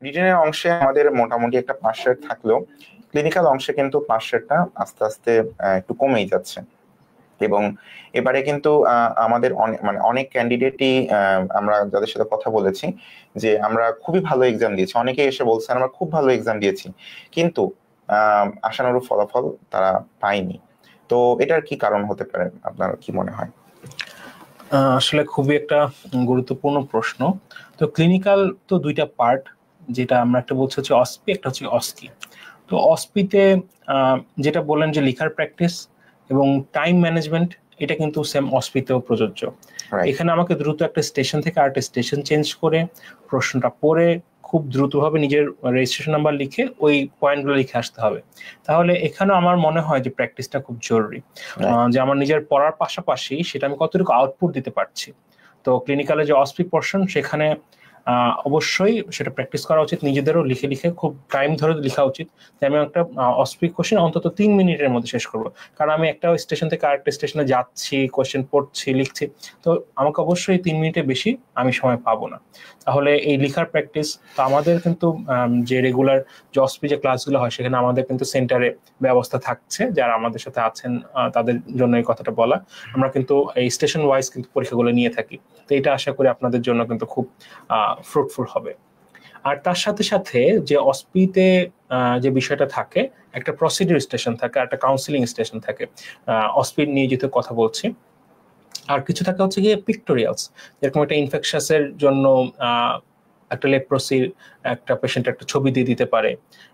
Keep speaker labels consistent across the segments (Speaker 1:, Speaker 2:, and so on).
Speaker 1: রিটেনের অংশে আমাদের মোটামুটি একটা পাস রেট থাকলেও ক্লিনিক্যাল অংশে কিন্তু পাস রেটটা আস্তে আস্তে একটু কমেই যাচ্ছে। এবং এবারে কিন্তু আমাদের অনেক ক্যান্ডিডেটই আমরা যাদের সাথে কথা বলেছি যে আমরা খুবই ভালো এক্সাম দিয়েছি, অনেকে এসে বলছেন আমরা খুব ভালো এক্সাম দিয়েছি, কিন্তু আশানুরূপ ফলাফল তারা পায়নি। তো এটার কি কারণ হতে পারে, আপনার কি মনে হয়?
Speaker 2: আসলে খুবই একটা গুরুত্বপূর্ণ প্রশ্ন। তো ক্লিনিক্যাল তো দুইটা পার্ট, যেটা আমরা একটা বলছি হচ্ছে অসপি, একটা হচ্ছে অস্কি। তো অসপিতে যেটা বললেন যে লিখার প্র্যাকটিস এবং টাইম ম্যানেজমেন্ট, এটা কিন্তু সেম অসপিতেও প্রযোজ্য। এখানে আমাকে দ্রুত একটা স্টেশন থেকে আরেকটা স্টেশন চেঞ্জ করে প্রশ্নটা পড়ে খুব দ্রুতভাবে নিজের রেজিস্ট্রেশন নাম্বার লিখে ওই পয়েন্টগুলো লিখে আসতে হবে। তাহলে এখানেও আমার মনে হয় যে প্র্যাকটিসটা খুব জরুরি, যে আমার নিজের পড়ার পাশাপাশি সেটা আমি কতটুকু আউটপুট দিতে পারছি। তো ক্লিনিক্যালে যে অসপি পোর্শন, সেখানে অবশ্যই সেটা প্র্যাকটিস করা উচিত, নিজেদেরও লিখে লিখে খুব টাইম ধরে লেখা উচিত যে আমি একটা অসপি কোশ্চেন অন্তত 3 মিনিটের মধ্যে শেষ করবো। কারণ আমি একটা স্টেশন থেকে আরেকটা স্টেশনে যাচ্ছি, কোশ্চেন পড়ছি, লিখছি, তো আমাকে অবশ্যই 3 মিনিটের বেশি আমি সময় পাবো না। তাহলে এই লিখার প্র্যাকটিস, তো আমাদের কিন্তু যে রেগুলার যে অসপি যে ক্লাসগুলো হয় সেখানে আমাদের কিন্তু সেন্টারে ব্যবস্থা থাকছে, যারা আমাদের সাথে আছেন তাদের জন্য এই কথাটা বলা। আমরা কিন্তু এই স্টেশন ওয়াইজ কিন্তু পরীক্ষাগুলো নিয়ে থাকি। তো এটা আশা করি আপনাদের জন্য কিন্তু খুব ফ্রুটফুল হবে। আর তার সাথে সাথে যে অসপিতে যে বিষয়টা থাকে, একটা প্রসিডিউর স্টেশন থাকে, একটা কাউন্সিলিং স্টেশন থাকে, অসপি নিয়ে যেহেতু কথা বলছি। আর কিছু থাকে হচ্ছে গিয়ে পিক্টোরিয়ালস, যেরকম একটা ইনফেকশাসের জন্য একটা লেপ্রোসির একটা পেশেন্ট একটা ছবি দিয়ে দিতে পারে,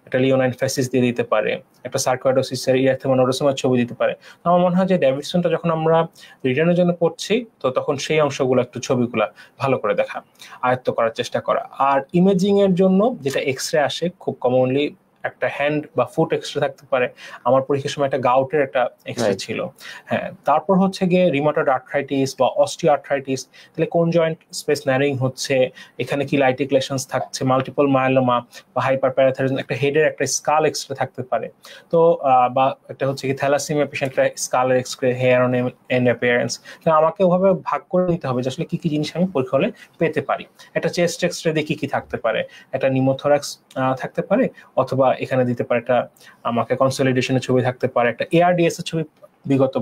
Speaker 2: একটা লিওনাইন ফ্যাসিস দিয়ে দিতে পারে, একটা সার্কোয়াডোসিসের ইরিথ্রোমোনোডোসোমার ছবি দিতে পারে। আমার মনে হয় যে ডেভিডসনটা যখন আমরা রিটার্নের জন্য পড়ছি, তো তখন সেই অংশগুলো একটু ছবিগুলো ভালো করে দেখা, আয়ত্ত করার চেষ্টা করা। আর ইমেজিং এর জন্য যেটা এক্সরে আসে খুব কমনলি, একটা হ্যান্ড বা ফুট এক্সরে থাকতে পারে। আমার পরীক্ষার সময় একটা গাউটের একটা এক্সরে ছিল। হ্যাঁ, তারপর হচ্ছে গিয়ে রিমাটয়েড আর্থ্রাইটিস বা অস্টিও আর্থ্রাইটিস, তাহলে কোন জয়েন্ট স্পেস ন্যারিং হচ্ছে, এখানে কি লাইটিক লেশনস থাকছে, মাল্টিপল মায়োলোমা বা হাইপার প্যারাথাইরয়েডিজম, একটা হেডের একটা স্কাল এক্সরে থাকতে পারে। তো বা একটা হচ্ছে কি থ্যালাসেমিয়া পেশেন্টরা স্কালের X-ray, hair on end appearance. আমাকে ওভাবে ভাগ করে নিতে হবে যে আসলে কি কি জিনিস আমি পরীক্ষা হলে পেতে পারি। একটা চেস্ট এক্সরে দিয়ে কি কি থাকতে পারে, একটা নিউমোথোরাক্স থাকতে পারে, অথবা এখানে দিতে পারে একটা আমাকে কনসলিডেশনের ছবি থাকতে পারে, একটা এআরডিএস এর ছবি বিগত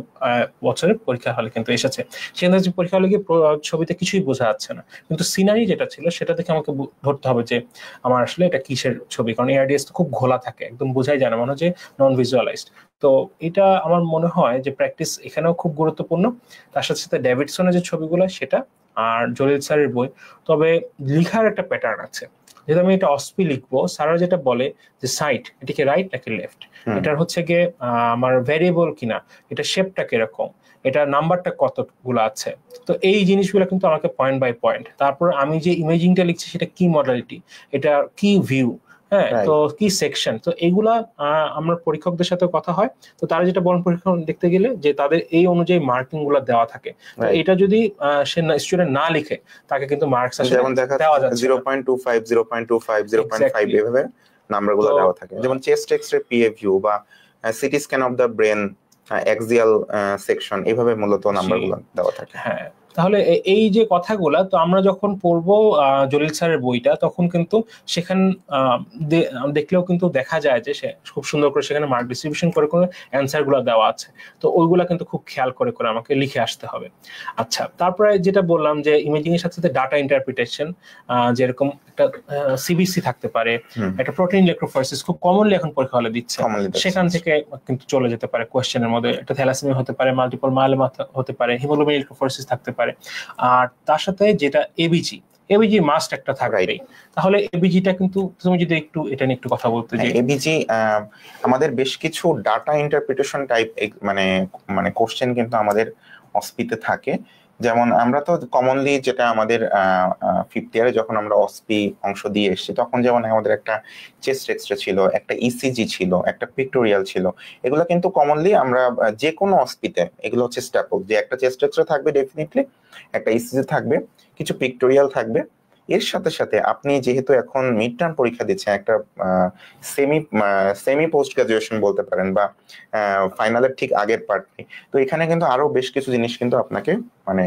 Speaker 2: বছরের পরীক্ষা হলে কিন্তু এসেছে। সেখানে যে পরীক্ষা হলে গিয়ে ছবিতে কিছুই বোঝা যাচ্ছে না, কিন্তু সিনারি যেটা ছিল সেটা দেখে আমাকে ধরতে হবে যে আমার আসলে এটা কিসের ছবি, কারণ এআরডিএস তো খুব ঘোলা থাকে, একদম বোঝাই যায় না, মনে হয় যে নন ভিজুয়ালাইজড। তো এটা আমার মনে হয় যে প্র্যাকটিস এখানেও খুব গুরুত্বপূর্ণ। তার সাথে সাথে ডেভিডসনের যে ছবিগুলো সেটা, আর জলিল স্যারের বই। তবে লিখার একটা প্যাটার্ন আছে, যেহেতু আমি এটা অসপি লিখবো, স্যাররা যেটা বলে যে সাইট, এটাকে রাইট নাকি লেফট, এটার হচ্ছে গিয়ে আমার ভ্যারিয়েবল কিনা, এটা শেপটা কিরকম, এটা নাম্বারটা কতগুলো আছে। তো এই জিনিসগুলো কিন্তু আমাকে পয়েন্ট বাই পয়েন্ট, তারপর আমি যে ইমেজিংটা লিখছি সেটা কি মডালিটি, এটা কি ভিউ, হ্যাঁ, তো কি সেকশন, তো এইগুলা আমরা পরীক্ষকদের সাথে কথা হয়। তো তারা যেটা বলেন পরীক্ষা দেখতে গেলে যে তাদের এই অনুযায়ী মার্কিং গুলা দেওয়া থাকে। তো এটা যদি সে স্টুডেন্ট না লিখে, তাকে কিন্তু মার্কস আসলে দেওয়া যাচ্ছে
Speaker 1: 0.25 0.25 0.5 এভাবে নাম্বারগুলো দেওয়া থাকে। যেমন চেস্ট এক্সরে পিএ ভিউ বা CT scan of the brain axial section, এইভাবে মূলত নাম্বারগুলো দেওয়া থাকে।
Speaker 2: হ্যাঁ, তাহলে এই যে কথাগুলা, তো আমরা যখন পড়বো জলিল স্যারের বইটা, তখন কিন্তু সেখানে দেখলেও কিন্তু দেখা যায় যে সে খুব সুন্দর করে সেখানে মার্ক ডিস্ট্রিবিউশন করে করে অ্যান্সার গুলা দেওয়া আছে। তো ওইগুলা কিন্তু খুব খেয়াল করে করে আমাকে লিখে আসতে হবে। আচ্ছা, তারপরে যেটা বললাম যে ইমেজিং এর সাথে সাথে ডাটা ইন্টারপ্রিটেশন, যেরকম একটা সিবিসি থাকতে পারে, একটা প্রোটিন ইলেক্ট্রোফোরেসিস খুব কমনলি এখন পরীক্ষা হলে দিচ্ছে, সেখান থেকে কিন্তু চলে যেতে পারে কোয়েশ্চেনের মধ্যে। একটা থ্যালাসেমিয়া হতে পারে, মাল্টিপল মায়োলোমা হতে পারে, হিমোগ্লোবিন ইলেক্ট্রোফোরেসিস থাকতে পারে। আর তার সাথে যেটা এবিজি মাস্ট একটা থাকবেই। তাহলে এবিজিটা কিন্তু তুমি যদি একটু এটা নিয়ে একটু কথা বলতে, যে
Speaker 1: এবিজি আমাদের বেশ কিছু ডাটা ইন্টারপ্রিটেশন টাইপ মানে কোশ্চেন কিন্তু আমাদের অসপিতে থাকে। যেমন আমরা তো কমনলি যেটা আমাদের ফিফথ ইয়ারে যখন আমরা অসপি অংশ দিয়ে এসেছি, তখন যেমন আমাদের একটা চেস্ট এক্সরে ছিল, একটা ইসিজি ছিল, একটা পিক্টোরিয়াল ছিল। এগুলো কিন্তু কমনলি আমরা যে কোনো অসপিতে, এগুলো হচ্ছে স্ট্যাপল, যে একটা চেস্ট এক্সরে থাকবে ডেফিনেটলি, একটা ইসিজি থাকবে, কিছু পিক্টোরিয়াল থাকবে। এর সাথে সাথে আপনি যেহেতু এখন মিড টার্ম পরীক্ষা দিচ্ছেন, একটা সেমি পোস্ট গ্রাজুয়েশন বলতে পারেন, বা ফাইনালের ঠিক আগের পার্ট, তো এখানে কিন্তু আরো বেশ কিছু জিনিস কিন্তু আপনাকে মানে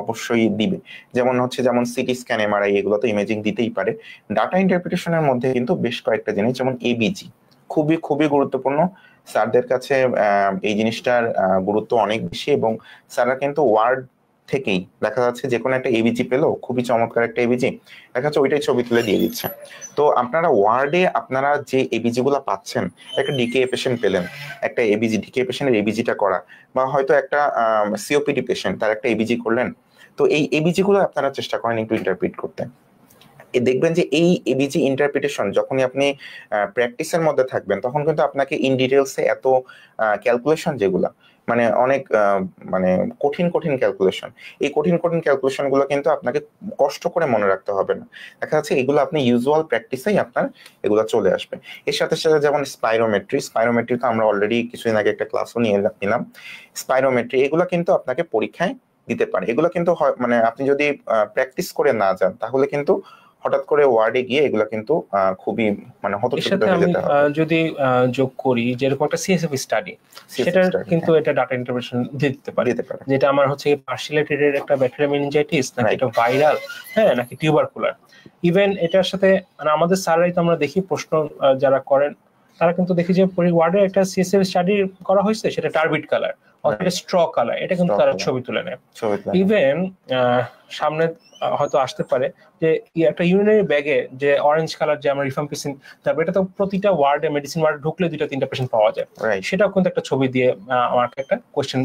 Speaker 1: অবশ্যই দিবে। যেমন সিটি স্ক্যান, এমআরআই, এগুলো তো ইমেজিং দিতেই পারে। ডাটা ইন্টারপ্রিটেশনের মধ্যে কিন্তু বেশ কয়েকটা জিনিস, যেমন এবিজি খুবই খুবই গুরুত্বপূর্ণ। স্যারদের কাছে এই জিনিসটার গুরুত্ব অনেক বেশি, এবং স্যাররা কিন্তু ওয়ার্ড থেকেই দেখা যাচ্ছে যে কোনো একটা এবিজি পেলো, খুবই চমৎকার একটা এবিজি, দেখা যাচ্ছে ওইটাই ছবি তুলে দিয়ে দিচ্ছে। তো আপনারা ওয়ার্ডে আপনারা যে এবিজি গুলা পাচ্ছেন, একটা ডিকে পেশেন্ট পেলেন, একটা এবিজি, ডিকে পেশেন্টের এবিজিটা করা, বা হয়তো একটা সিওপিডি পেশেন্ট, তার একটা এবিজি করলেন, তো এই এবিজি গুলো আপনারা চেষ্টা করেন একটু ইন্টারপ্রিট করতে। দেখবেন যে এই এবিজি ইন্টারপ্রিটেশন যখনই আপনি প্র্যাকটিসের মধ্যে থাকবেন, তখন কিন্তু আপনাকে ইন ডিটেলসে এত ক্যালকুলেশন, যেগুলা মানে অনেক মানে কঠিন কঠিন ক্যালকুলেশন, এই কঠিন কঠিন ক্যালকুলেশন গুলো কিন্তু আপনাকে কষ্ট করে মনে রাখতে হবে না। দেখা যাচ্ছে এগুলো আপনি ইউজুয়াল প্র্যাকটিসেই আপনার এগুলো চলে আসবে। এর সাথে সাথে যেমন স্পাইরোমেট্রি তো আমরা অলরেডি কিছুদিন আগে একটা ক্লাসও নিলাম। স্পাইরোমেট্রি এগুলো কিন্তু আপনাকে পরীক্ষায় দিতে পারে। এগুলো কিন্তু মানে আপনি যদি প্র্যাকটিস করে না যান, তাহলে কিন্তু হঠাৎ করে ওয়ার্ডে গিয়ে এগুলা কিন্তু খুবই মানে হতচকিত হয়ে যেতে হবে।
Speaker 2: যদি যোগ করি যেরকম একটা সিএসএফ স্টাডি, সেটা কিন্তু এটা ডাটা ইন্টারপ্রিটেশন দিতে পারে, যেটা আমার পার্সিয়ালিটির একটা ব্যাকটেরিয়া মেনিনজাইটিস, নাকি এটা ভাইরাল, হ্যাঁ, নাকি টিউবারকুলার। ইভেন এটার সাথে মানে আমাদের স্যাররাই তো আমরা দেখি প্রশ্ন যারা করেন, তারা কিন্তু দেখি যে ওয়ার্ডে একটা সিএসএফ স্টাডি করা হয়েছে, সেটা টার্বিড কালার অথবা স্ট্র কালার, এটা কিন্তু তারা ছবি তুলে নেয়। ইভেন সামনে হয়তো আসতে পারে যে একটা ইউরিনারি ব্যাগে যে অরেঞ্জ কালার যে আমরা রিফাম্পিসিন, তারপর এটা তো প্রতিটা ওয়ার্ডে মেডিসিন ওয়ার্ডে ঢুকলে 2-3টা পেশেন্ট পাওয়া যায়, সেটাও কিন্তু একটা ছবি দিয়ে আমাকে একটা কোয়েশ্চেন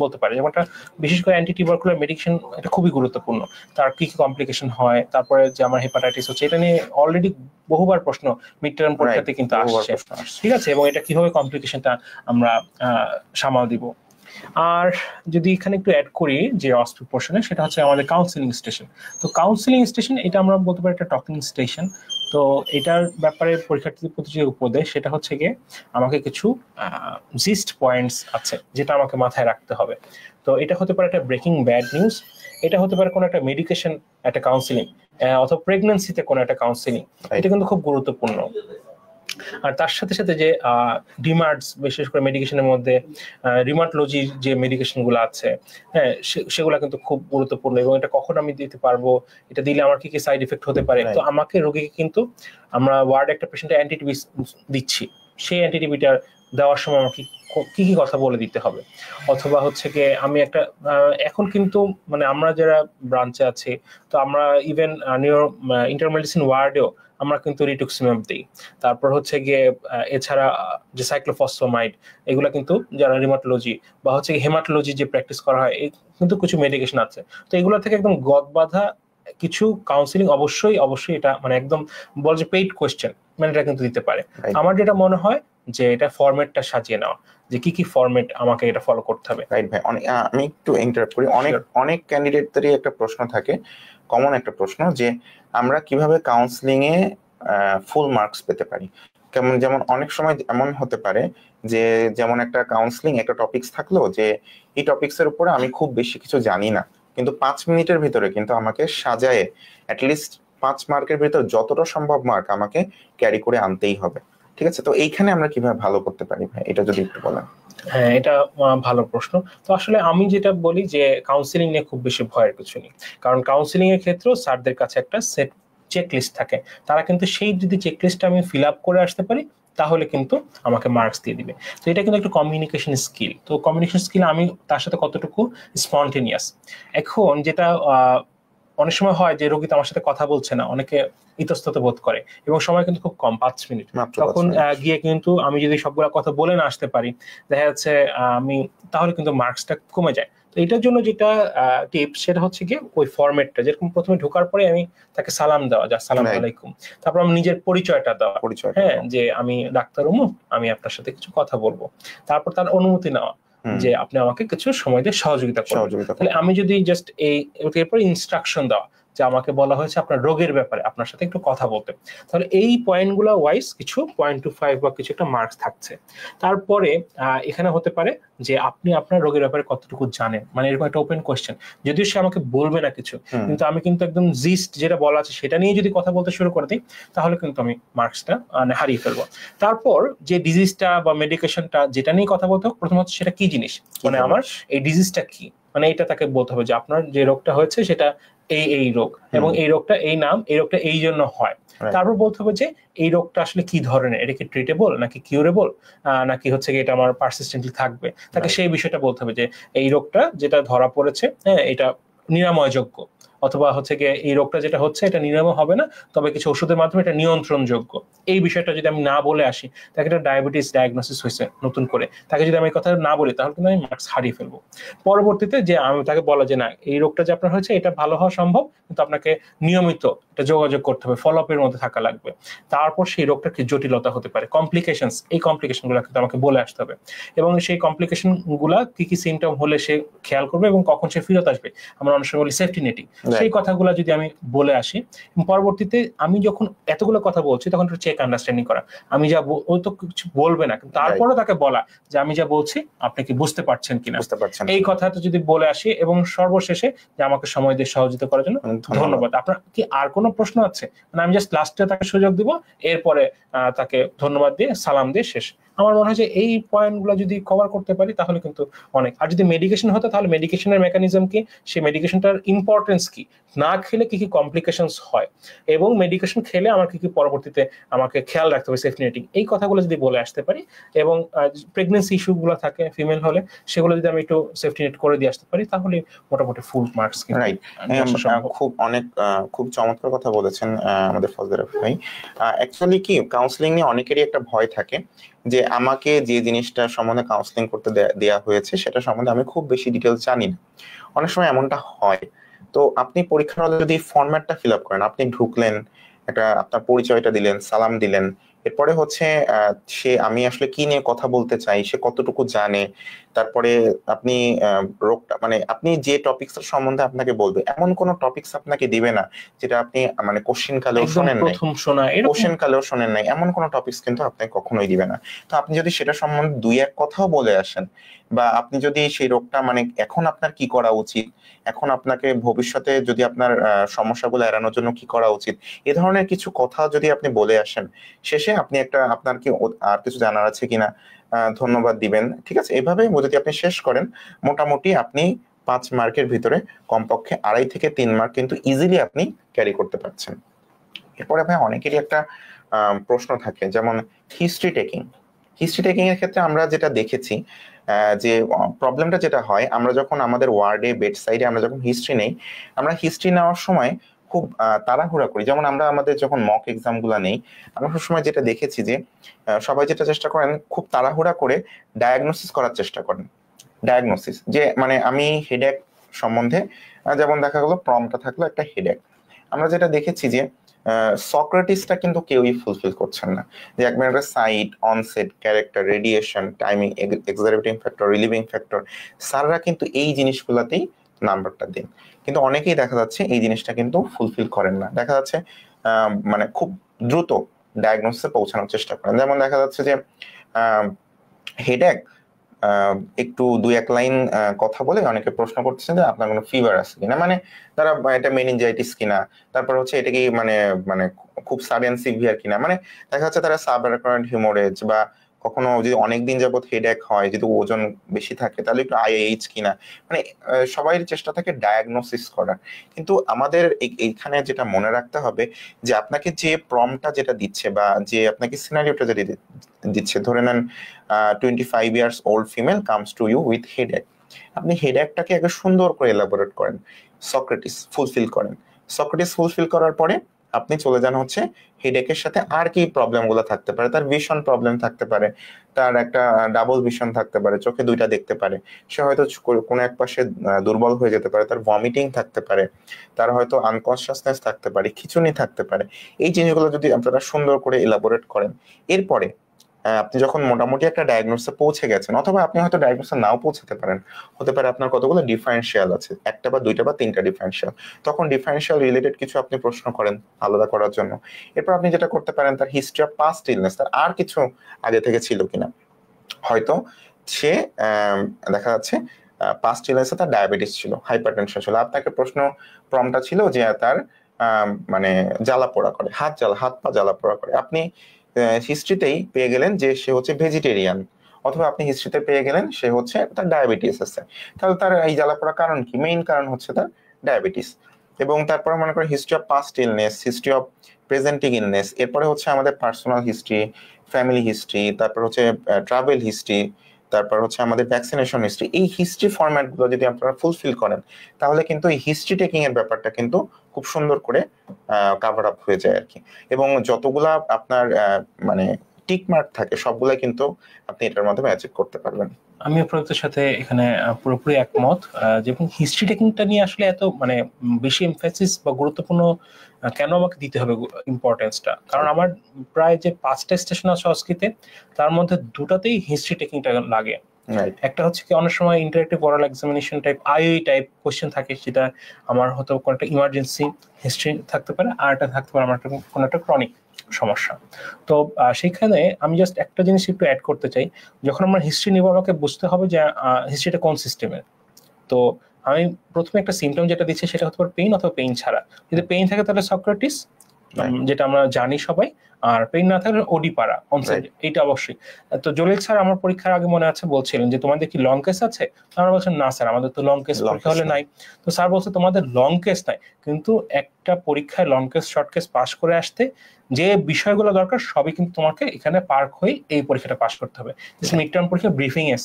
Speaker 2: বলতে পারে। যেমনটা বিশেষ করে অ্যান্টি টিউবারকুলার মেডিকেশন, এটা খুবই গুরুত্বপূর্ণ, তার কি কি কমপ্লিকেশন হয়, তারপরে যে আমার হেপাটাইটিস হচ্ছে, এটা নিয়ে অলরেডি বহুবার প্রশ্ন মিড টার্ম পরীক্ষাতে কিন্তু আসছে, ঠিক আছে, এবং এটা কিভাবে কমপ্লিকেশনটা আমরা সামাল দিব। আর যদি এখানে একটু অ্যাড করি যে অস্পি পোর্শনে, সেটা হচ্ছে আমাদের কাউন্সিলিং স্টেশন। তো কাউন্সিলিং স্টেশন এটা আমরা বলতে পারি একটা টকিং স্টেশন। তো এটার ব্যাপারে পরীক্ষার্থীদের প্রতি যে উপদেশ, সেটা হচ্ছে গিয়ে আমাকে কিছু জিস্ট পয়েন্টস আছে যেটা আমাকে মাথায় রাখতে হবে। তো এটা হতে পারে একটা ব্রেকিং ব্যাড নিউজ, এটা হতে পারে কোনো একটা মেডিকেশন, একটা কাউন্সিলিং, অথবা প্রেগন্যান্সিতে কোনো একটা কাউন্সিলিং, এটা কিন্তু খুব গুরুত্বপূর্ণ। আর তার সাথে সাথে যে ডিমার্টস, বিশেষ করে মেডিকেশনের মধ্যে রিমাটোলজির যে মেডিকেশন গুলো আছে, হ্যাঁ, সেগুলো কিন্তু খুব গুরুত্বপূর্ণ, এবং এটা কখন আমি দিতে পারবো, এটা দিলে আমার কি কি সাইড এফেক্ট হতে পারে। তো আমাকে রোগীকে কিন্তু আমরা ওয়ার্ডে একটা পেশেন্টের অ্যান্টিটিভি দিচ্ছি, সেই অ্যান্টিটিভিটা দেওয়ার সময় আমাকে কি কি কথা বলে দিতে হবে। অথবা হচ্ছে গিয়ে আমি একটা এখন কিন্তু মানে আমরা যারা ব্রাঞ্চে আছি, তো আমরা ইভেন ইন্টারমেডিসিন ওয়ার্ডেও আমরা কিন্তু রিটুক্সিমাব দিই। তারপর হচ্ছে গিয়ে এছাড়া যে সাইক্লোফসফামাইড, এগুলা কিন্তু যারা রিমাটোলজি বা হচ্ছে হেমাটোলজি যে প্র্যাকটিস করা হয়, কিন্তু কিছু মেডিকেশন আছে। তো এগুলো থেকে একদম গদ বাঁধা কিছু কাউন্সিলিং অবশ্যই অবশ্যই এটা মানে একদম বল যে পেইড কোয়েশ্চেন, মানে এটা কিন্তু দিতে পারে। আমার যেটা মনে হয় যে এটা ফরম্যাটটা সাজিয়ে নেওয়া, যে কি কি ফরম্যাট আমাকে এটা ফলো করতে হবে।
Speaker 1: রাইট ভাই, আমি একটু ইন্টারাপ্ট করি। অনেক ক্যান্ডিডেটদেরই একটা প্রশ্ন থাকে, কমন একটা প্রশ্ন, যে আমরা কিভাবে কাউন্সিলিং এ ফুল মার্কস পেতে পারি। যেমন অনেক সময় এমন হতে পারে যে যেমন একটা কাউন্সিলিং একটা টপিকস থাকলো, যে এই টপিকস এর উপরে আমি খুব বেশি কিছু জানি না, কিন্তু 5 মিনিটের ভিতরে কিন্তু আমাকে সাজায়ে অ্যাটলিস্ট 5 মার্কের ভিতর যতটা সম্ভব মার্ক আমাকে ক্যারি করে আনতেই হবে। ঠিক আছে, তো এইখানে আমরা কিভাবে ভালো করতে পারি ভাই, এটা যদি একটু বলেন।
Speaker 2: হ্যাঁ, এটা ভালো প্রশ্ন। তো আসলে আমি যেটা বলি যে কাউন্সিলিং নিয়ে খুব বেশি ভয়ের কিছু নেই, কারণ কাউন্সিলিং এর ক্ষেত্রেও স্যারদের কাছে একটা সেট চেকলিস্ট থাকে, তারা কিন্তু সেই যদি চেকলিস্টটা আমি ফিল আপ করে আসতে পারি, তাহলে কিন্তু আমাকে মার্কস দিয়ে দিবে। তো এটা কিন্তু একটা কমিউনিকেশন স্কিল। তো কমিউনিকেশন স্কিল আমি তার সাথে কতটুকু স্পন্টেনিয়াস। এখন যেটা অনেক সময় হয় যে রোগী তো আমার সাথে কথা বলছে না, অনেকে ইতস্তত বোধ করে, এবং সময় কিন্তু খুব কম, 5 মিনিট। তখন গিয়ে কিন্তু আমি যদি সবগুলা কথা বলে না আসতে পারি, দেখা যাচ্ছে আমি তাহলে কিন্তু মার্কসটা কমে যায়। তো এটার জন্য যেটা টিপস, সেটা হচ্ছে গিয়ে ওই ফরম্যাটটা, যেরকম প্রথমে ঢোকার পরে আমি তাকে সালাম দেওয়া, যা আসসালামু আলাইকুম, তারপর আমি নিজের পরিচয়টা দেওয়া, হ্যাঁ, যে আমি ডাক্তার অমুক, আমি আপনার সাথে কিছু কথা বলবো, তারপর তার অনুমতি নেওয়া যে আপনি আমাকে কিছু সময় দিয়ে সহযোগিতা করবেন। তাহলে আমি যদি জাস্ট এরপর ইনস্ট্রাকশন দেওয়া, যে আমাকে বলা হয়েছে আপনার রোগের ব্যাপারে আপনার সাথে একটু কথা বলতে, তাহলে এই পয়েন্টগুলো ওয়াইজ কিছু 0.25 বা কিছু একটা মার্কস থাকছে। তারপরে এখানে হতে পারে যে আপনি আপনার রোগের ব্যাপারে কতটুকু জানেন, মানে এরকম একটা ওপেন কোয়েশ্চেন। যদিও সে আমাকে বলবে না কিছু, কিন্তু আমি কিন্তু একদম জিস্ট যেটা বলা আছে সেটা নিয়ে যদি কথা বলতে শুরু করে দিই, তাহলে কিন্তু আমি মার্কসটা হারিয়ে ফেলবো। তারপর যে ডিজিজটা বা মেডিকেশনটা যেটা নিয়ে কথা বলতে হোক, প্রথমত সেটা কি জিনিস, মানে আমার এই ডিজিজটা কি, মানে এটা তাকে বলতে হবে যে আপনার যে রোগটা হয়েছে সেটা এই রোগ, এবং এই রোগটা এই নাম, এই রোগটা এই জন্য হয়। তারপর বলতে হবে যে এই রোগটা আসলে কি ধরনের, এটা কি ট্রিটেবল নাকি কিউরেবল, নাকি হচ্ছে কি এটা আমার পারসিস্টেন্টলি থাকবে। তাকে সেই বিষয়টা বলতে হবে যে এই রোগটা যেটা ধরা পড়েছে, হ্যাঁ, এটা নিরাময়যোগ্য, অথবা হচ্ছে গিয়ে এই রোগটা যেটা হচ্ছে এটা নিরাময় হবে না, তবে কিছু ওষুধের মাধ্যমে এটা নিয়ন্ত্রণযোগ্য। এই বিষয়টা যদি আমি না বলে আসি, তাকে একটা ডায়াবেটিস ডায়াগনোসিস হয়েছে নতুন করে, তাকে যদি আমি এই কথা না বলি, তাহলে কিন্তু আমি মার্কস হারিয়ে ফেলবো। পরবর্তীতে যে আমি তাকে বলা যে না, এই রোগটা যে আপনার হয়েছে এটা ভালো হওয়া সম্ভব, কিন্তু আপনাকে নিয়মিত এটা যোগাযোগ করতে হবে, ফলো আপের মধ্যে থাকা লাগবে। তারপর সেই রোগটা কি জটিলতা হতে পারে, কমপ্লিকেশনস, এই কমপ্লিকেশন গুলো কিন্তু আমাকে বলে আসতে হবে, এবং সেই কমপ্লিকেশন গুলা কি কি সিমটম হলে সে খেয়াল করবে এবং কখন সে ফেরত আসবে, আমরা অনেক সময় বলি সেফটি নেটিং, সেই কথাগুলো যদি আমি বলে আসি, পরবর্তীতে আমি যখন এতগুলো কথা বলছি তখন একটু চেক আন্ডারস্ট্যান্ডিং করা, আমি যা ও তো কিছু বলবে না, কিন্তু তারপরে তাকে বলা যে আমি যা বলছি আপনি কি বুঝতে পারছেন কিনা, এই কথাটা যদি বলে আসি, এবং সর্বশেষে যে আমাকে সময় দিয়ে সহযোগিতা করার জন্য ধন্যবাদ। আপনার কি আর কোনো প্রশ্ন আছে? মানে আমি জাস্ট লাস্টে তাকে সুযোগ দিব, এরপরে তাকে ধন্যবাদ দিয়ে সালাম দিয়ে শেষ। আমার মনে হয় যে এই পয়েন্টগুলো যদি কভার করতে পারি তাহলে কিন্তু অনেক। আর যদি মেডিকেশন হতো তাহলে মেডিকেশনের মেকানিজম কি, সেই মেডিকেশনটার ইম্পর্টেন্স কি, না খেলে কি কি কমপ্লিকেশনস হয়, এবং মেডিকেশন খেলে আমার কি কি পরবর্তীতে আমাকে খেয়াল রাখতে হবে, সেফটি নেটিং, এই কথাগুলো যদি বলে আসতে পারি, এবং প্রেগনেন্সি ইস্যুগুলো থাকে ফিমেল হলে সেগুলো যদি আমি একটু সেফটি নেট করে দিয়ে আসতে পারি, তাহলে মোটামুটি ফুল মার্কস।
Speaker 1: রাইট, খুব চমৎকার কথা বলেছেন আমাদের ফজলে ভাই। অ্যাকচুয়ালি কি কাউন্সিলিং নিয়ে অনেকেরই একটা ভয় থাকে যে আমাকে যে জিনিসটা সম্বন্ধে কাউন্সিলিং করতে দেয়া হয়েছে সেটা সম্বন্ধে আমি খুব বেশি ডিটেলস জানি না। অনেক সময় এমনটা হয়। তো আপনি পরীক্ষার হলে যদি ফরম্যাটটা ফিল আপ করেন, আপনি ঢুকলেন, একটা আপনার পরিচয়টা দিলেন, সালাম দিলেন, এরপরে হচ্ছে সে আমি আসলে কি নিয়ে কথা বলতে চাই, সে কতটুকু জানে, তারপরে আপনি রোগটা মানে আপনি যে টপিকস সম্বন্ধে আপনাকে বলবে এমন কোন টপিকস আপনাকে দিবে না যেটা আপনি মানে কোশ্চেন কালেও শোনেন নাই, কোশ্চেন কালেও শোনেন নাই, এমন কোন টপিকস কিন্তু আপনাকে কখনোই দিবে না। তো আপনি যদি সেটা সম্বন্ধে দুই এক কথাও বলে আসেন, বা আপনি যদি সেই রোগটা মানে এখন আপনার কি করা উচিত, এখন আপনাকে ভবিষ্যতে যদি আপনার সমস্যাগুলো এড়ানোর জন্য কি করা উচিত, এ ধরনের কিছু কথা যদি আপনি বলে আসেন, শেষে আপনি একটা আপনার কি আর কিছু জানার আছে কিনা, ধন্যবাদ দিবেন, ঠিক আছে, এভাবে যদি আপনি শেষ করেন, মোটামুটি আপনি 5 মার্কের ভিতরে কমপক্ষে 2.5 থেকে 3 মার্ক কিন্তু ইজিলি আপনি ক্যারি করতে পারছেন। এরপরে ভাই অনেকেরই একটা প্রশ্ন থাকে, যেমন হিস্ট্রি টেকিং এর ক্ষেত্রে আমরা যেটা দেখেছি যে প্রবলেমটা যেটা হয়, আমরা যখন আমাদের ওয়ার্ডে বেড সাইডে আমরা যখন হিস্ট্রি নেই, আমরা হিস্ট্রি নেওয়ার সময় খুব তাড়াহুড়া করি। যেমন আমরা আমাদের যখন মক এক্সাম গুলা নেই, আমরা সবসময় যেটা দেখেছি যে সবাই যেটা চেষ্টা করেন, খুব তাড়াহুড়া করে ডায়াগনোসিস করার চেষ্টা করেন। ডায়াগনোসিস যে মানে আমি হেডেক সম্বন্ধে, যেমন দেখা গেলো প্রমটা থাকলো একটা হেডেক, আমরা যেটা দেখেছি যে সক্রেটিসটা কিন্তু কেউই ফুলফিল করছেন না, যে একবার একটা site, onset, character, radiation, timing, exacerbating factor, relieving factor, স্যাররা কিন্তু এই জিনিসগুলোতেই নাম্বারটা দেন, কিন্তু অনেকেই দেখা যাচ্ছে এই জিনিসটা কিন্তু ফুলফিল করেন না। দেখা যাচ্ছে মানে খুব দ্রুত ডায়াগনোসিসে পৌঁছানোর চেষ্টা করেন। যেমন দেখা যাচ্ছে যে হেডেক, একটু 2-1 লাইন কথা বলে অনেকে প্রশ্ন করতেছেন যে আপনার কোনো ফিভার আছে কিনা, মানে তারা এটা মেনিনজাইটিস কিনা, তারপর হচ্ছে এটা কি মানে মানে খুব সাডেন সিভিয়ার কিনা, মানে দেখা যাচ্ছে তারা সাবঅ্যাকুয়েন্ট হিমোরেজ, বা কখনো যদি অনেকদিন যাবত হেডেক হয়, যদি ওজন বেশি থাকে তাহলে একটু আইএইচ কিনা, মানে সবাই চেষ্টা থাকে ডায়াগনোসিস করার। কিন্তু আমাদের এইখানে যেটা মনে রাখতে হবে যে আপনাকে যে প্রমটা যেটা দিচ্ছে, বা যে আপনাকে সিনারিওটা যেটা দিচ্ছে, ধরে নেন 25 years old female comes to you with headache, আপনি হেডেকটাকে আগে সুন্দর করে এলাবোরেট করেন, সক্রেটিস ফুলফিল করেন, সক্রেটিস ফুলফিল করার পরে আপনি চলে যান হচ্ছে হেডেকের সাথে আর কি প্রবলেম গুলো থাকতে পারে, তার ভিশন প্রবলেম থাকতে পারে, তার একটা ডাবল ভিশন থাকতে পারে, চোখে দুইটা দেখতে পারে, সে হয়তো কোনো এক পাশে দুর্বল হয়ে যেতে পারে, তার ভমিটিং থাকতে পারে, তার হয়তো আনকনসিয়াসনেস থাকতে পারে, খিঁচুনি থাকতে পারে। এই জিনিসগুলো যদি আপনারা সুন্দর করে এলাবোরেট করেন, এরপরে আপনি যখন মোটামুটি একটা ডায়াগনোসিসে পৌঁছে গেছেন, অথবা আপনি হয়তো ডায়াগনোসিসে নাও পৌঁছাতে পারেন, হতে পারে আপনার কতগুলো ডিফারেন্সিয়াল আছে, একটা বা দুইটা বা তিনটা ডিফারেন্সিয়াল, তখন ডিফারেন্সিয়াল রিলেটেড কিছু আপনি প্রশ্ন করেন আলাদা করার জন্য। এরপর আপনি যেটা করতে পারেন, তার হিস্ট্রি অফ পাস্ট ইলনেস, তার আর কিছু আগে থেকে ছিল কিনা, হয়তো সে দেখা যাচ্ছে পাস্ট ইলনেসে তার ডায়াবেটিস ছিল, হাইপারটেনশন ছিল, আপনাকে প্রমটা ছিল যে তার মানে জ্বালা পোড়া করে, হাত পা জ্বালা পোড়া করে, আপনি হিস্ট্রিতেই পেয়ে গেলেন যে সে হচ্ছে ভেজিটেরিয়ান, অথবা আপনি হিস্ট্রিতে পেয়ে গেলেন সে হচ্ছে তার ডায়াবেটিস আছে, তাহলে তার এই জ্বালা পড়ার কারণ কি? মেইন কারণ হচ্ছে তার ডায়াবেটিস। এবং তারপরে মনে করেন history of past illness, history of presenting illness, এরপরে হচ্ছে আমাদের পার্সোনাল হিস্ট্রি, ফ্যামিলি হিস্ট্রি, তারপর হচ্ছে ট্রাভেল হিস্ট্রি, তারপর হচ্ছে আমাদের ভ্যাকসিনেশন হিস্ট্রি। এই হিস্ট্রি ফরম্যাট গুলো যদি আপনারা ফুলফিল করেন তাহলে কিন্তু এই হিস্ট্রি টেকিং এর ব্যাপারটা কিন্তু খুব সুন্দর করে কাভার আপ হয়ে যায় আর কি। এবং যতগুলা আপনার মানে টিক মার্ক থাকে সবগুলাই কিন্তু আপনি এটার মাধ্যমে অ্যাচিভ করতে পারবেন।
Speaker 2: আমি আপনাদের সাথে এখানে পুরোপুরি একমত। যেমন হিস্ট্রি টেকিংটা নিয়ে আসলে এত মানে বেশি এমফাসিস বা গুরুত্বপূর্ণ কেন আমাকে দিতে হবে ইম্পর্টেন্সটা, কারণ আমার প্রায় যে 5টা স্টেশন আছে সংস্কৃতে, তার মধ্যে 2টাতেই হিস্ট্রি টেকিংটা লাগে। একটা হচ্ছে কি অনেক সময় interactive oral examination type IOE type question থাকে, যেটা আমার হয়তো কোনো একটা ইমার্জেন্সি হিস্ট্রি থাকতে পারে, আর একটা থাকতে পারে আমার কোনো একটা ক্রনিক সমস্যা। তো সেখানে আমি জাস্ট একটা জিনিস একটু অ্যাড করতে চাই, যখন আমরা হিস্ট্রি নিব আমাকে বুঝতে হবে যে হিস্ট্রিটা কোন সিস্টেমের। তো আমি প্রথমে একটা সিমটম যেটা দিচ্ছি সেটা হতে পারে পেইন অথবা পেইন ছাড়া। যদি পেইন থাকে তাহলে সক্রেটিস, যেটা আমরা জানি সবাই, আর পেইন না থাকলে ওডিপারা অনসেট, এইটা অবশ্যই। তো জলিল স্যার আমার পরীক্ষার আগে মনে আছে বলছিলেন যে তোমাদের কি লং কেস আছে? আমরা বলছেন না স্যার, আমাদের তো লং কেস পরীক্ষা হলে নাই। তো স্যার বলছে তোমাদের লং কেস নাই, কিন্তু একটা পরীক্ষায় long case short case pass করে আসতে যে বিষয়গুলো দরকার সবই কিন্তু তোমাকে এখানে পার্ক হয়ে এই পরীক্ষাটা পাস করতে হবে। মিড টার্ম পরীক্ষা ব্রিফিং এ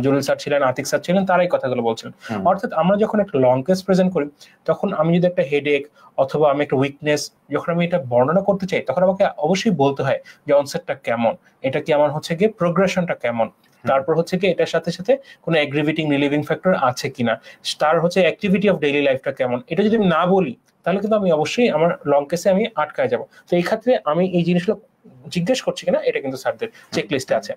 Speaker 2: জলিল স্যার ছিলেন, আতিক স্যার ছিলেন, তারাই কথাগুলো বলছিলেন। অর্থাৎ আমরা যখন একটা লং কেস প্রেজেন্ট করি তখন আমি যদি একটা হেডেক অথবা আমি একটা উইকনেস যখন আমি এটা বর্ণনা করতে চাই, তখন আমাকে অবশ্যই বলতে হয় যে অনসেটটা কেমন, এটা কি আমার হচ্ছে গিয়ে প্রোগ্রেশনটা কেমন, তারপর হচ্ছে কি এটার সাথে সাথে কোনো এগ্রিভেটিং রিলিভিং ফ্যাক্টর আছে কিনা, তার হচ্ছে অ্যাক্টিভিটি অফ ডেইলি লাইফটা কেমন। এটা যদি আমি না বলি তাহলে কিন্তু আমি অবশ্যই আমার লং কেসে আমি আটকায় যাব। তো এই ক্ষেত্রে আমি এই জিনিসগুলো জিজ্ঞেস করছি কিনা এটা কিন্তু স্যারদের চেকলিস্টে আছে।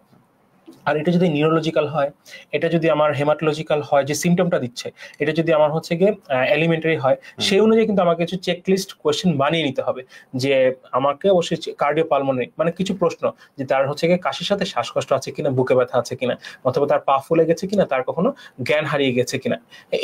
Speaker 2: আর এটা যদি নিউরোলজিক্যাল হয়, এটা যদি আমার হেমাটোলজিক্যাল হয়, যে সিমটমটা দিচ্ছে এটা যদি আমার হচ্ছে গিয়ে এলিমেন্টারি হয়, সেই অনুযায়ী কিন্তু আমাকে কিছু চেকলিস্ট কোয়েশ্চেন বানিয়ে নিতে হবে। যে আমাকে অবশ্যই কার্ডিও পালমোনারি মানে কিছু প্রশ্ন, যে তার হচ্ছে গিয়ে কাশির সাথে শ্বাসকষ্ট আছে কিনা, বুকে ব্যথা আছে কিনা, অথবা তার পা ফুলে গেছে কিনা, তার কখনো জ্ঞান হারিয়ে গেছে কিনা,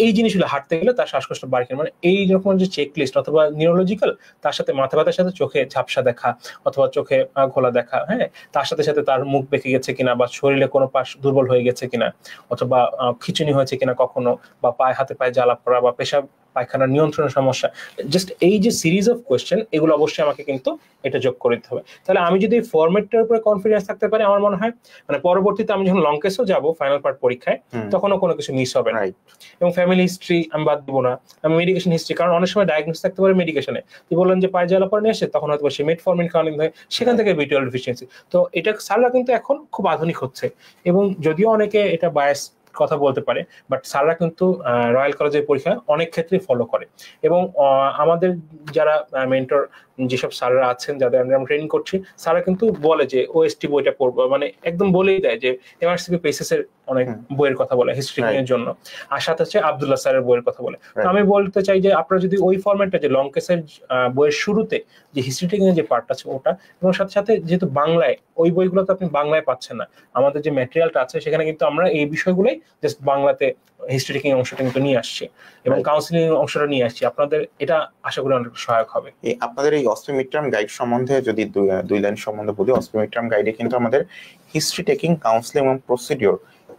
Speaker 2: এই জিনিসগুলো হাঁটতে গেলে তার শ্বাসকষ্ট বাড়ে কিনা, মানে এই রকম যে চেকলিস্ট। অথবা নিউরোলজিক্যাল, তার সাথে মাথা ব্যথার সাথে চোখে ঝাপসা দেখা অথবা চোখে ঘোলা দেখা, হ্যাঁ, তার সাথে সাথে তার মুখ বেঁকে গেছে কিনা, বা শরীরে কোনো পাশ দুর্বল হয়ে গেছে কিনা, অথবা খিঁচুনি হয়েছে কিনা কখনো, বা পায়ে হাতে পায়ে জ্বালা পড়া, বা পেশাব পায়খানার নিয়ন্ত্রণের সমস্যা। জাস্ট এই যে সিরিজ অফ কোয়েশ্চেন, এগুলো অবশ্যই আমাকে কিন্তু এটা যোগ করে দিতে হবে। তাহলে আমি যদি ফরম্যাটটার উপরে কনফিডেন্স থাকতে পারি, আমার মনে হয় মানে পরবর্তীতে আমি যখন লং কেসও যাবো ফাইনাল পার্ট পরীক্ষায়, তখনও কোনো কিছু মিস হবে না। এবং ফ্যামিলি হিস্ট্রি আমি বাদ দিব না, আমি মেডিকেশন হিস্ট্রি, কারণ অনেক সময় ডায়াগনোস থাকতে পারে মেডিকেশনে, তুই বললেন যে পায়ে জ্বালা পড়া নিয়ে আসে, তখন হয়তো সে মেটফরমিন খাওয়ানো হয়, সেখান থেকে B12 ডেফিসিয়েন্সি। তো এটা স্যাররা কিন্তু এখন খুব আধুনিক হচ্ছে, এবং যদিও অনেকে এটা বায়াস কথা বলতে পারে, বাট স্যাররা কিন্তু রয়্যাল কলেজের পরীক্ষা অনেক ক্ষেত্রে ফলো করে। এবং আমাদের যারা মেন্টর যেসব স্যাররা আছেন যাদের আমরা ট্রেনিং করছি, স্যাররা কিন্তু বলে যে ওএসটি বইটা পড়বো, মানে একদম বলেই দেয় যে এমআরসিপি পেসেস এর অনেক বইয়ের কথা বলে হিস্ট্রি এর জন্য, আর সাথে হচ্ছে আব্দুল্লাহ স্যারের বইয়ের কথা বলে। আমি বলতে চাই যে আপনারা যদি ওই ফরম্যাটটা, যে লং কেসের বইয়ের শুরুতে যে হিস্ট্রি টেকিং এর যে পার্টটা আছে ওটা, এবং সাথে সাথে যেহেতু বাংলায় ওই বইগুলো তো আপনি বাংলায় পাচ্ছেন না, আমাদের যে ম্যাটেরিয়ালটা আছে সেখানে কিন্তু আমরা এই বিষয়গুলোই জাস্ট বাংলাতে হিস্ট্রি টেকিং অংশটা কিন্তু নিয়ে আসছি, এবং কাউন্সিলিং অংশটা নিয়ে আসছি। আপনাদের এটা আশা করি অনেক সহায়ক হবে।
Speaker 1: আপনাদের এই অস্পি মিড টার্ম গাইড সম্বন্ধে যদি দুই লাইন সম্বন্ধে বলি, অস্পি মিড টার্ম গাইডে কিন্তু আমাদের হিস্ট্রি টেকিং, কাউন্সিলিং এবং প্রসিডিওর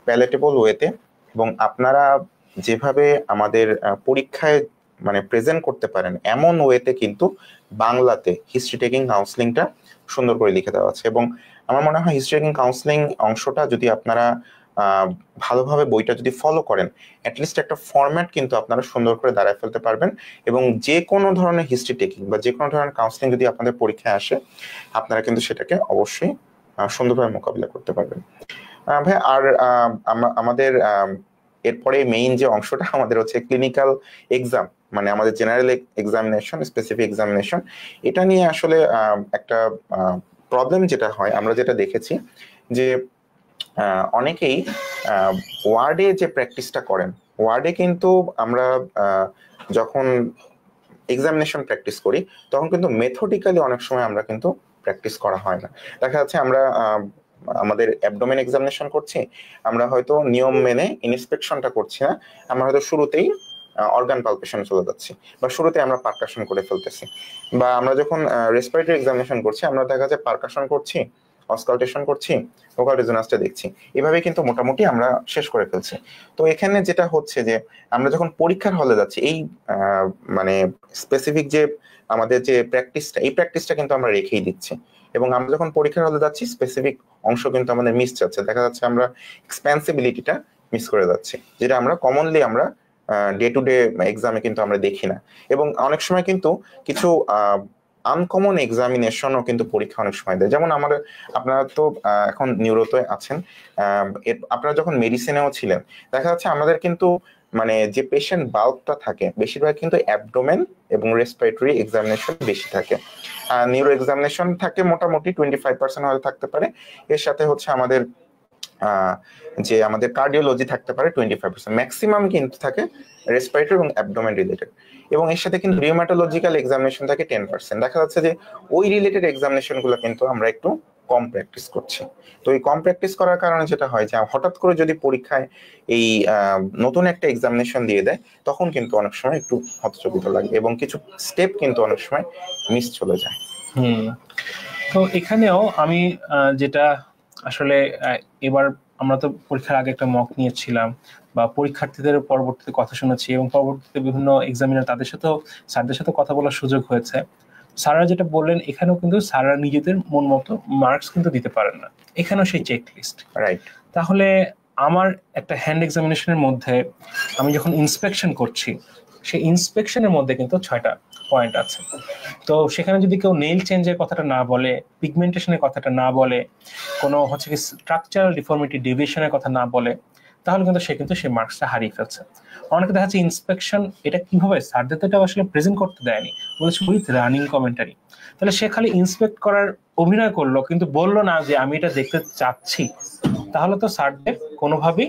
Speaker 1: প্যালেটেবল ওয়েতে, এবং আপনারা যেভাবে আমাদের পরীক্ষায় মানে প্রেজেন্ট করতে পারেন এমন ওয়েতে কিন্তু বাংলাতে হিস্ট্রি টেকিং কাউন্সিলিংটা সুন্দর করে লিখে দেওয়া আছে। এবং আমার মনে হয় হিস্ট্রি টেকিং কাউন্সিলিং অংশটা যদি আপনারা ভালোভাবে বইটা যদি ফলো করেন, অ্যাটলিস্ট একটা ফরম্যাট কিন্তু আপনারা সুন্দর করে দাঁড়ায় ফেলতে পারবেন। এবং যে কোনো ধরনের হিস্ট্রি টেকিং বা যে কোনো ধরনের কাউন্সিলিং যদি আপনাদের পরীক্ষায় আসে, আপনারা কিন্তু সেটাকে অবশ্যই সুন্দরভাবে মোকাবিলা করতে পারবেন। ভাই, আর আমাদের এরপরে মেইন যে অংশটা আমাদের হচ্ছে ক্লিনিক্যাল এক্সাম, মানে আমাদের জেনারেল এক্সামিনেশন, স্পেসিফিক এক্সামিনেশন। এটা নিয়ে আসলে একটা প্রবলেম যেটা হয়, আমরা যেটা দেখেছি যে অনেকেই ওয়ার্ডে যে প্র্যাকটিসটা করেন, ওয়ার্ডে কিন্তু আমরা যখন এক্সামিনেশন প্র্যাকটিস করি তখন কিন্তু মেথডিক্যালি অনেক সময় আমরা কিন্তু প্র্যাকটিস করা হয় না। দেখা যাচ্ছে আমরা আমাদের অ্যাবডোমেন এক্সামিনেশন করছি, আমরা হয়তো নিয়ম মেনে ইন্সপেকশনটা করছি না, আমরা হয়তো শুরুতেই অর্গান পালপেশন চলে যাচ্ছি, বা শুরুতে আমরা পারকাশন করে ফেলতেছি। বা আমরা যখন রেসপিরেটরি এক্সামিনেশন করছি, আমরা দেখা যায় পারকাশন করছি, অসকালটেশন করছি, ভোকাল রেজোন্যান্সটা দেখছি, এভাবে কিন্তু মোটামুটি আমরা শেষ করে ফেলছি। তো এখানে যেটা হচ্ছে যে আমরা যখন পরীক্ষার হলে যাচ্ছি, এই মানে স্পেসিফিক যে আমাদের যে প্র্যাকটিসটা, এই প্র্যাকটিসটা কিন্তু আমরা রেখেই দিচ্ছি। এবং আমরা যখন পরীক্ষার হলে যাচ্ছি, স্পেসিফিক অংশ কিন্তু আমাদের মিস যাচ্ছে, দেখা যাচ্ছে আমরা এক্সপেন্সিবিলিটিটা মিস করে যাচ্ছি, যেটা আমরা কমনলি আমরা ডে টু ডে এক্সামে কিন্তু আমরা দেখি না। এবং অনেক সময় কিন্তু কিছু আনকমন এক্সামিনেশনও কিন্তু পরীক্ষা অনেক সময় দেয়। যেমন আপনারা তো এখন নিউরোতে আছেন, আপনারা যখন মেডিসিনেও ছিলেন, দেখা যাচ্ছে আমাদের কিন্তু মানে যে পেশেন্ট বাল্কটা থাকে বেশিরভাগ কিন্তু অ্যাবডোমেন এবং রেসপিরেটরি এক্সামিনেশন বেশি থাকে। নিউরো এক্সামিনেশন থাকে মোটামুটি 25% হয়তো থাকতে পারে, এর সাথে হচ্ছে আমাদের যে আমাদের কার্ডিওলজি থাকতে পারে 25%, ম্যাক্সিমাম কিন্তু থাকে রেসপিরেটরি এবং অ্যাবডোমেন রিলেটেড। এবং এর সাথে কিন্তু রিউমাটোলজিক্যাল এক্সামিনেশন থাকে 10%। দেখা যাচ্ছে যে ওই রিলেটেড এক্সামিনেশন গুলো কিন্তু আমরা একটু কম প্র্যাকটিস করছি। তো এই কম প্র্যাকটিস করার কারণে যেটা হয় যে হঠাৎ করে যদি পরীক্ষায় এই নতুন একটা এক্সামিনেশন দিয়ে দেয়, তখন কিন্তু অনেক সময় একটু হতচকিত লাগে এবং কিছু স্টেপ কিন্তু অনেক সময় মিস চলে যায়।
Speaker 2: তো এখানেও আমি যেটা আসলে এবার আমরা তো পরীক্ষার আগে একটা মক নিয়েছিলাম বা পরীক্ষার্থীদের পরবর্তীতে কথা শুনেছি, এবং পরবর্তীতে বিভিন্ন এক্সামিনার তাদের সাথেও স্যারদের সাথে কথা বলার সুযোগ হয়েছে। স্যাররা যেটা বললেন, এখানেও কিন্তু স্যাররা নিজেদের মন মতো মার্কস কিন্তু দিতে পারেন না, এখানেও সেই চেক লিস্ট।
Speaker 1: রাইট।
Speaker 2: তাহলে আমার একটা হ্যান্ড এক্সামিনেশনের মধ্যে আমি যখন ইন্সপেকশন করছি, সেই ইন্সপেকশনের মধ্যে কিন্তু 6টা পয়েন্ট আছে। তো সেখানে যদি কেউ নেইল চেঞ্জের কথাটা না বলে, পিগমেন্টেশনের কথাটা না বলে, কোনো হচ্ছে কি স্ট্রাকচারাল ডিফর্মিটি ডেভিয়েশনের কথা না বলে, তাহলে কিন্তু সে সেই মার্কসটা হারিয়ে ফেলছে। অনেকে দেখা যাচ্ছে ইন্সপেকশন এটা কিভাবে স্যারদের তো এটা আসলে প্রেজেন্ট করতে দেয়নি, বলেছে উইথ রানিং কমেন্টারি। তাহলে সে খালি ইন্সপেক্ট করার অভিনয় করলো, কিন্তু বললো না যে আমি এটা দেখতে চাচ্ছি। তাহলে তো স্যারদের কোনোভাবেই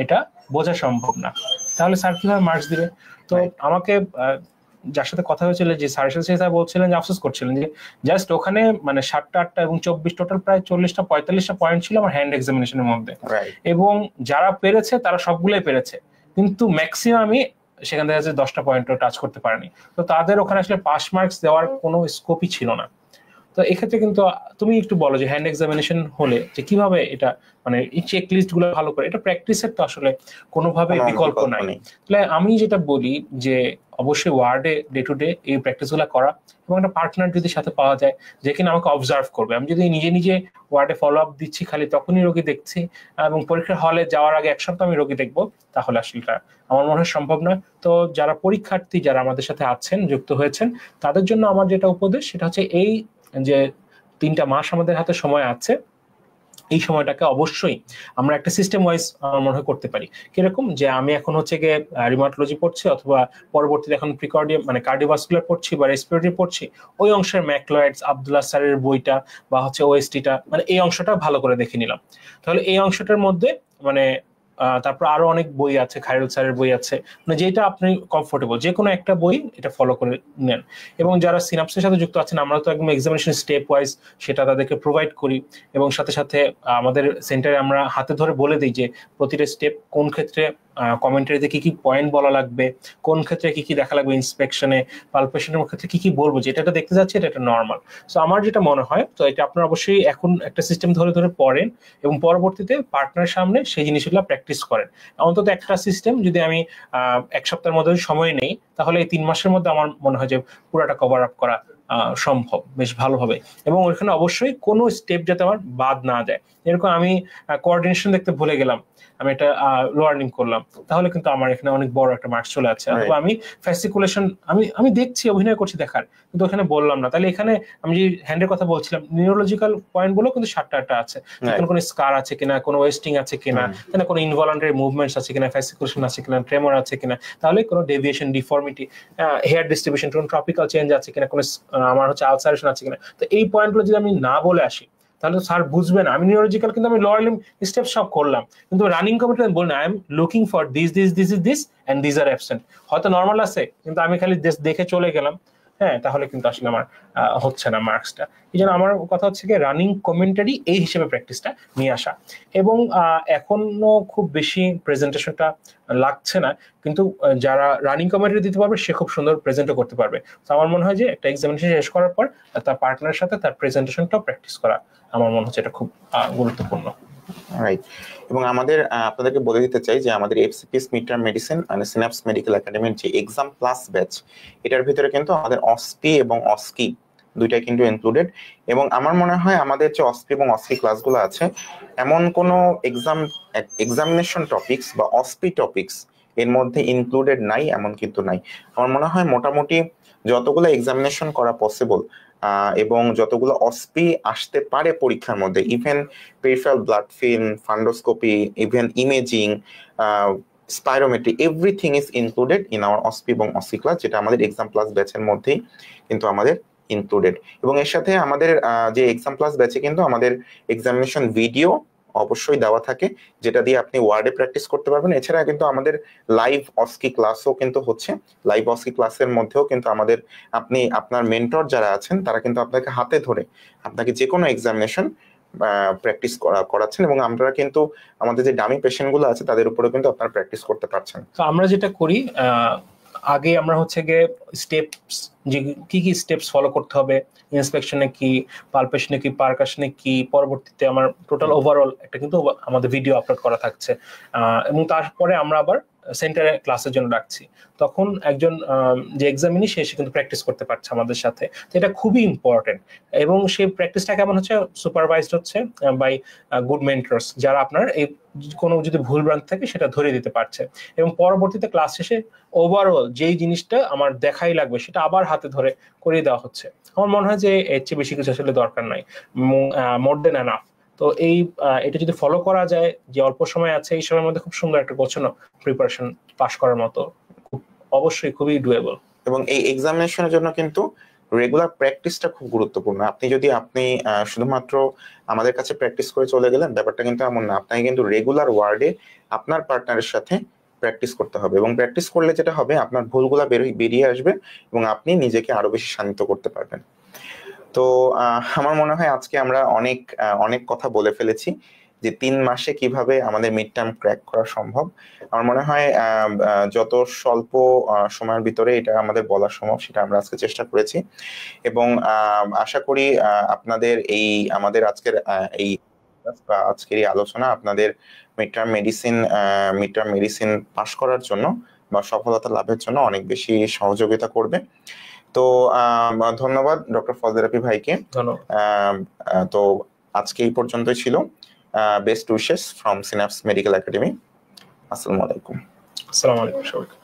Speaker 2: এটা বোঝা সম্ভব না, তাহলে স্যার কিভাবে মার্কস দিবে? তো আমাকে যার সাথে কথা হয়েছিল, যে স্যারের সাথে স্যার বলছিলেন যে আফসোস করছিলেন যে জাস্ট ওখানে মানে 7টা 8টা এবং 24 টোটাল প্রায় 40টা 45টা পয়েন্ট ছিল আমার হ্যান্ড এক্সামিনেশনের মধ্যে, এবং যারা পেরেছে তারা সবগুলোই পেরেছে, কিন্তু ম্যাক্সিমামই সেখান থেকে 10টা পয়েন্টও টাচ করতে পারেনি। তো তাদের ওখানে আসলে পাস মার্কস দেওয়ার কোনো স্কোপই ছিল না। তো এক্ষেত্রে কিন্তু তুমি একটু বলো যে হ্যান্ড এক্সামিনেশন হলে যে কিভাবে এটা মানে এই চেক লিস্ট গুলো ভালো করে, এটা প্র্যাকটিসের তো আসলে কোনোভাবে বিকল্প নাই। তাহলে আমি যেটা বলি যে অবশ্যই ওয়ার্ডে ডে টু ডে এই প্র্যাকটিস গুলো করা, এবং একটা পার্টনার যদি সাথে পাওয়া যায় যে কিনা আমাকে অবজার্ভ করবে। আমি যদি নিজে নিজে ওয়ার্ডে ফলো আপ দিচ্ছি, খালি তখনই রোগী দেখছি, এবং পরীক্ষার হলে যাওয়ার আগে 1 সপ্তাহ আমি রোগী দেখবো, তাহলে আসলে আমার মনে হয় সম্ভব না। তো যারা পরীক্ষার্থী, যারা আমাদের সাথে আছেন, যুক্ত হয়েছেন, তাদের জন্য আমার যেটা উপদেশ সেটা হচ্ছে এই যে 3টা মাস আমাদের হাতে সময় আছে, এই সময়টাকে অবশ্যই আমরা একটা সিস্টেম ওয়াইজ আমার মনে হয় করতে পারি। কিরকম যে আমি এখন হচ্ছে গিয়ে রিউমাটোলজি পড়ছি, অথবা পরবর্তীতে এখন প্রিকার্ডিয়াম মানে কার্ডিওভাস্কুলার পড়ছি বা রেসপিরেটরি পড়ছি, ওই অংশের ম্যাকলয়েডস, আব্দুল্লাহ স্যারের বইটা বা হচ্ছে ওএসটিটা, মানে এই অংশটা ভালো করে দেখে নিলাম। তাহলে এই অংশটার মধ্যে মানে তারপর আরো অনেক বই আছে, খায়রুল স্যারের বই আছে, মানে যেটা আপনি কমফোর্টেবল যে কোনো একটা বই এটা ফলো করে নেন। এবং যারা সিনাপসের সাথে যুক্ত আছেন, আমরা তো একদম এক্সামিনেশন স্টেপ ওয়াইজ সেটা তাদেরকে প্রোভাইড করি, এবং সাথে সাথে আমাদের সেন্টারে আমরা হাতে ধরে বলে দিই যে প্রতিটা স্টেপ কোন ক্ষেত্রে কমেন্টারিতে কি কি পয়েন্ট বলা লাগবে, কোন ক্ষেত্রে কি কি দেখা লাগবে, ইন্সপেকশনে পালপেশনের ক্ষেত্রে কি কি বলবো, যেটা এটা দেখতে যাচ্ছে এটা নর্মাল। সো আমার যেটা মনে হয়, তো এটা আপনারা অবশ্যই এখন একটা সিস্টেম ধরে ধরে পড়েন, এবং পরবর্তীতে পার্টনারের সামনে সেই জিনিসগুলো প্র্যাকটিস করেন। অন্তত একটা সিস্টেম যদি আমি 1 সপ্তাহের মধ্যে সময় নেই, তাহলে এই 3 মাসের মধ্যে আমার মনে হয় যে পুরাটা কভার আপ করা সম্ভব বেশ ভালোভাবে। এবং ওইখানে অবশ্যই কোনো স্টেপ যাতে আমার বাদ না যায়। এরকম আমি কোঅর্ডিনেশন দেখতে ভুলে গেলাম, আমি এটা লার্নিং করলাম, তাহলে কিন্তু আমার এখানে অনেক বড় একটা মার্কস চলে যাচ্ছে। অথবা আমি ফ্যাসিকুলেশন আমি দেখছি, অভিনয় করছি দেখার, কিন্তু ওখানে বললাম না, তাহলে এখানে আমি যে হ্যান্ডের কথা বলছিলাম, নিউরোলজিক্যাল পয়েন্ট গুলো কিন্তু 7টা 8টা আছে, কোনো স্কার আছে কিনা, কোনো ওয়েস্টিং আছে কিনা, কোনো ইনভলন্টারি মুভমেন্টস আছে কিনা, ফ্যাসিকুলেশন আছে কিনা, ট্রেমর আছে কিনা, তাহলে কোনো ডেভিয়েশন, ডিফর্মিটি, হেয়ার ডিস্ট্রিবিউশন, কোনো ট্রপিক্যাল চেঞ্জ আছে কিনা, কোনো আমার হচ্ছে আলসারেশন আছে কিনা। তো এই পয়েন্টগুলো যদি আমি না বলে আসি, তাহলে স্যার বুঝবেন আমি নিউরোলজিক্যাল কিন্তু আমি লোয়ার লিম্ব স্টেপ সব করলাম, কিন্তু রানিং কমিটি আমি বললাম I am looking for this this this is this and this are absent. হয়তো নর্মাল আছে, কিন্তু আমি খালি দেখে চলে গেলাম, হ্যাঁ, তাহলে কিন্তু আসলে আমার হচ্ছে না মার্কসটা। এই জন্য আমার কথা হচ্ছে কি রানিং কমেন্টারি এই হিসেবে প্র্যাকটিসটা নিয়ে আসা। এবং এখনো খুব বেশি প্রেজেন্টেশনটা লাগছে না, কিন্তু যারা রানিং কমেন্টারি দিতে পারবে সে খুব সুন্দর প্রেজেন্টও করতে পারবে। তো আমার মনে হয় যে একটা এক্সামিনেশন শেষ করার পর তার পার্টনারের সাথে তার প্রেজেন্টেশনটাও প্র্যাকটিস করা আমার মনে হচ্ছে এটা খুব গুরুত্বপূর্ণ।
Speaker 1: রাইট। এবং আমাদের আপনাদেরকে বলে দিতে চাই যে আমাদের এফসিপিএস মিড টার্ম মেডিসিন মানে সিনাপস মেডিকেল একাডেমির যে এক্সাম প্লাস ব্যাচ, এটার ভিতরে কিন্তু আমাদের অসপি এবং অস্কি দুইটাই কিন্তু ইনক্লুডেড। এবং আমার মনে হয় আমাদের যে অসপি এবং অস্কি ক্লাসগুলো আছে, এমন কোনো এক্সামিনেশন টপিকস বা অসপি টপিকস এর মধ্যে ইনক্লুডেড নাই এমন কিন্তু নাই। আমার মনে হয় মোটামুটি যতগুলো এক্সামিনেশন করা পসিবল এবং যতগুলো অসপি আসতে পারে পরীক্ষার মধ্যে, even peripheral blood film, fundoscopy, even imaging, spirometry, everything is included in our OSPE এবং অসি ক্লাস, যেটা আমাদের এক্সাম প্লাস ব্যাচের মধ্যেই কিন্তু আমাদের ইনক্লুডেড। এবং এর সাথে আমাদের যে এক্সাম প্লাস ব্যাচে কিন্তু আমাদের এক্সামিনেশন ভিডিও অবশ্যই দেওয়া থাকে, যেটা দিয়ে আপনি ওয়ার্ডে প্র্যাকটিস করতে পারবেন। এছাড়া কিন্তু আমাদের লাইভ অস্কি ক্লাসও কিন্তু হচ্ছে। লাইভ অস্কি ক্লাসের মধ্যেও কিন্তু আমাদের আপনি আপনার মেন্টর যারা আছেন তারা কিন্তু আপনাকে হাতে ধরে আপনাকে যে কোনো এক্সামিনেশন প্র্যাকটিস করাচ্ছেন, এবং আমরা কিন্তু আমাদের যে ডামি পেশেন্ট গুলো আছে তাদের উপরে কিন্তু আপনারা প্র্যাকটিস করতে পারছেন।
Speaker 2: তো আমরা যেটা করি আগে আমরা হচ্ছে গিয়ে স্টেপস, যে কি কি স্টেপস ফলো করতে হবে, ইন্সপেকশনে কি, পালপেশনে কি, পারকাশনে কি, পরবর্তীতে আমার টোটাল ওভারঅল একটা কিন্তু আমাদের ভিডিও আপলোড করা থাকছে। এবং তারপরে আমরা আবার সেন্টারে ক্লাসের জন্য রাখছি, তখন একজন যে এক্সামিনি সে কিন্তু প্র্যাকটিস করতে পারছে আমাদের সাথে। তো এটা খুবই ইম্পর্টেন্ট। এবং সেই প্র্যাকটিসটা কেমন হচ্ছে, সুপারভাইজড হচ্ছে বাই গুড মেন্টরস, যারা আপনার এই কোনো যদি ভুলভ্রান্তি থাকে সেটা ধরে দিতে পারছে। এবং পরবর্তীতে ক্লাস শেষে ওভারঅল যেই জিনিসটা আমার দেখাই লাগবে সেটা আবার হাতে ধরে করিয়ে দেওয়া হচ্ছে। আমার মনে হয় যে এর চেয়ে বেশি কিছু আসলে দরকার নাই, মোর দেন এনাফ। তো এটা যদি ফলো করা যায়, যে অল্প সময় আছে এই সময়ের মধ্যে খুব সুন্দর একটা গোছানো প্রিপারেশন পাস করার মতো, অবশ্যই খুবই ডুয়েবল।
Speaker 1: এবং এই এক্সামিনেশনের জন্য কিন্তু রেগুলার প্র্যাকটিসটা খুব গুরুত্বপূর্ণ। আপনি শুধুমাত্র আমাদের কাছে প্র্যাকটিস করে চলে গেলেন, ব্যাপারটা কিন্তু এমন না। আপনাকে কিন্তু রেগুলার ওয়ার্ডে আপনার পার্টনারের সাথে প্র্যাকটিস করতে হবে, এবং প্র্যাকটিস করলে যেটা হবে আপনার ভুলগুলা বেরিয়ে আসবে এবং আপনি নিজেকে আরো বেশি শান্ত করতে পারবেন। তো আমার মনে হয় আজকে আমরা অনেক কথা বলে ফেলেছি যে 3 মাসে কিভাবে আমাদের মিড টার্ম ক্র্যাক করা সম্ভব। আমার মনে হয় যত স্বল্প সময়ের ভিতরে এটা আমাদের বলা সম্ভব সেটা আমরা আজকে চেষ্টা করেছি। এবং আশা করি আপনাদের আমাদের আজকের এই আলোচনা আপনাদের মিড টার্ম মেডিসিন পাশ করার জন্য বা সফলতা লাভের জন্য অনেক বেশি সহযোগিতা করবে। তো ধন্যবাদ ডক্টর ফজলে রাব্বি ভাইকে। তো আজকে এই পর্যন্তই ছিল। Best wishes from synapse medical academy. আসসালামু আলাইকুম।
Speaker 2: আসসালামু আলাইকুম সবাইকে।